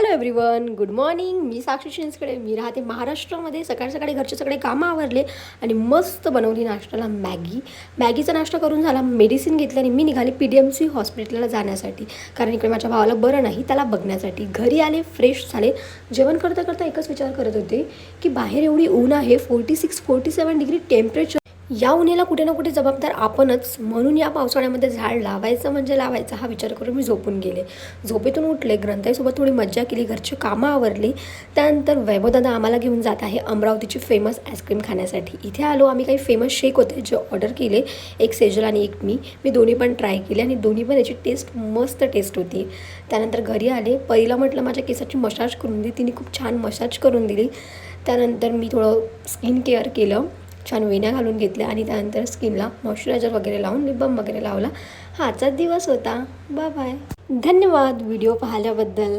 Hello everyone, good morning. मी साक्षी शिंसकडे. मी राहते महाराष्ट्रामध्ये. सकाळी सकाळी घरचे सगळे कामं आवरले आणि मस्त बनवली नाश्त्याला मॅगीचा नाश्ता करून झाला. मेडिसिन घेतली आणि मी निघाली PDMC हॉस्पिटलला जाण्यासाठी, कारण इकडे माझ्या भावाला बरं नाही, त्याला बघण्यासाठी. घरी आले, फ्रेश झाले. जेवण करता करता एकच विचार करत होते की बाहेर एवढी ऊन आहे, 46-47 डिग्री टेम्परेचर. या उन्हाळ्याला कुठे ना कुठे जबाबदार आपणच, म्हणून या पावसाळ्यामध्ये झाड लावायचं म्हणजे लावायचं हा विचार करून मी झोपून गेले. झोपेतून उठले, ग्रंथाईसोबत थोडी मज्जा केली, घरची कामं आवरली. त्यानंतर वैभवदादा आम्हाला घेऊन जात आहे अमरावतीची फेमस आईस्क्रीम खाण्यासाठी. इथे आलो. आम्ही काही फेमस शेक होते जे ऑर्डर केले, एक सेजल आणि एक मी दोन्ही पण ट्राय केले आणि दोन्ही पण याची टेस्ट मस्त टेस्ट होती. त्यानंतर घरी आले. पहिला म्हटलं माझ्या केसाची मसाज करून दिली, तिने खूप छान मसाज करून दिली. त्यानंतर मी थोडं स्किन केअर केलं, छान वेण्या घालून घेतल्या आणि त्यानंतर स्किनला मॉइश्चरायझर वगैरे लावून लिप बाम वगैरे लावला. हा आजचा दिवस होता. Bye bye. धन्यवाद व्हिडिओ पाहिल्याबद्दल.